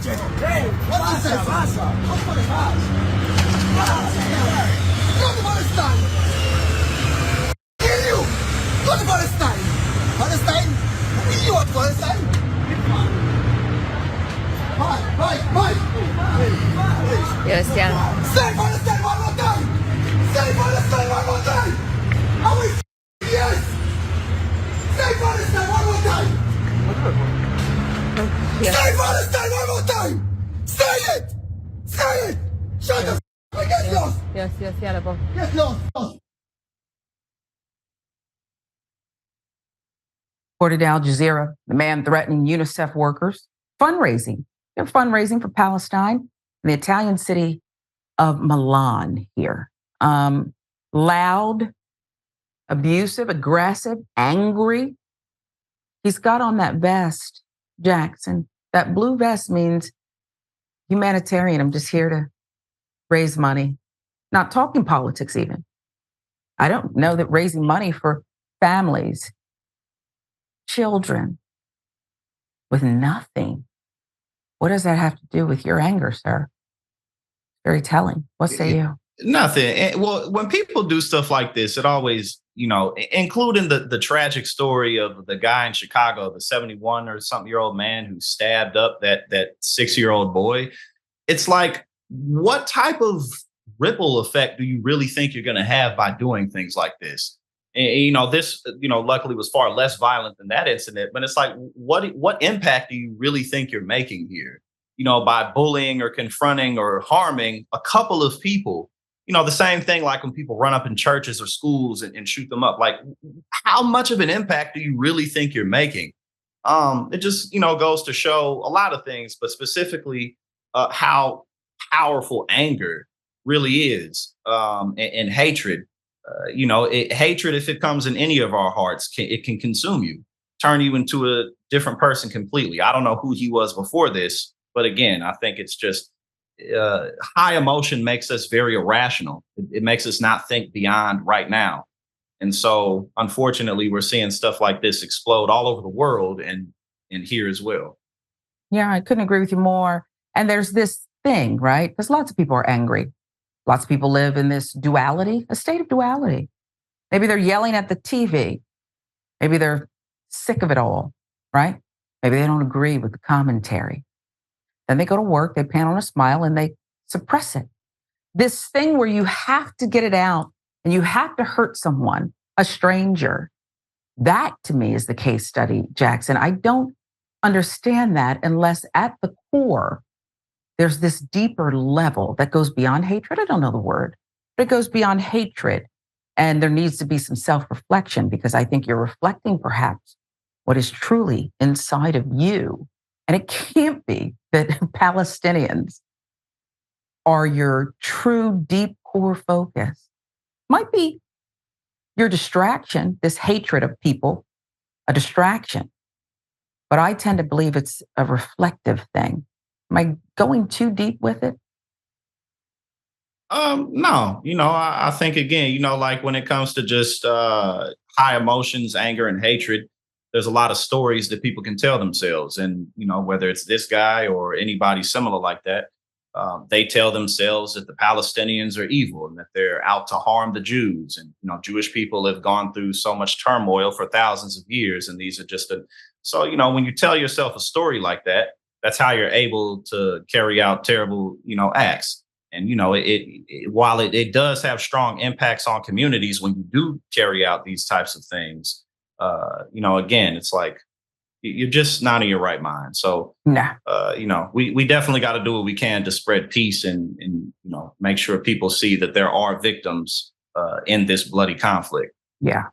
Hey, what is this? Gaza. What for the Gaza? Go to Palestine. Kill you. Go to Palestine. Palestine. Kill you at Palestine. Yes, yeah. Say Palestine one more time. Say Palestine one more time. I will yes. Say Palestine one more time. Yes. Say Palestine one more time. Say it. Say it. Shut the f***. Get lost. Yes, yalla po. Get lost. Reported Al Jazeera, the man threatening UNICEF workers, fundraising. They're fundraising for Palestine in the Italian city of Milan here. Loud, abusive, aggressive, angry. He's got on that vest, Jackson. That blue vest means humanitarian. I'm just here to raise money. Not talking politics even. I don't know that raising money for families, children with nothing. What does that have to do with your anger, sir? Very telling. What say you? Nothing. Well, when people do stuff like this, it always, including the tragic story of the guy in Chicago, the 71 or something year old man who stabbed up that 6-year-old boy. It's like, what type of ripple effect do you really think you're going to have by doing things like this? And, this, luckily was far less violent than that incident. But it's like, what impact do you really think you're making here? By bullying or confronting or harming a couple of people. The same thing like when people run up in churches or schools and shoot them up. Like, how much of an impact do you really think you're making? It just, goes to show a lot of things, but specifically how powerful anger really is, and hatred. Hatred, if it comes in any of our hearts, it can consume you, turn you into a different person completely. I don't know who he was before this, but again, I think it's just high emotion makes us very irrational. It makes us not think beyond right now. And so, unfortunately, we're seeing stuff like this explode all over the world and here as well. Yeah, I couldn't agree with you more. And there's this thing, right? Because lots of people are angry. Lots of people live in this duality, a state of duality. Maybe they're yelling at the TV. Maybe they're sick of it all, right? Maybe they don't agree with the commentary. Then they go to work, they pan on a smile, and they suppress it. This thing where you have to get it out and you have to hurt someone, a stranger. That, to me, is the case study, Jackson. I don't understand that unless at the core, there's this deeper level that goes beyond hatred. I don't know the word, but it goes beyond hatred. And there needs to be some self-reflection, because I think you're reflecting perhaps what is truly inside of you. And it can't be that Palestinians are your true deep core focus. Might be your distraction, this hatred of people, a distraction. But I tend to believe it's a reflective thing. Am I going too deep with it? No, I think again, like when it comes to just high emotions, anger and hatred, there's a lot of stories that people can tell themselves. And, whether it's this guy or anybody similar like that, they tell themselves that the Palestinians are evil and that they're out to harm the Jews. And, Jewish people have gone through so much turmoil for thousands of years. And these are just so, when you tell yourself a story like that, that's how you're able to carry out terrible, acts. And, while it does have strong impacts on communities when you do carry out these types of things, again, it's like you're just not in your right mind. So, we definitely got to do what we can to spread peace and make sure people see that there are victims in this bloody conflict. Yeah.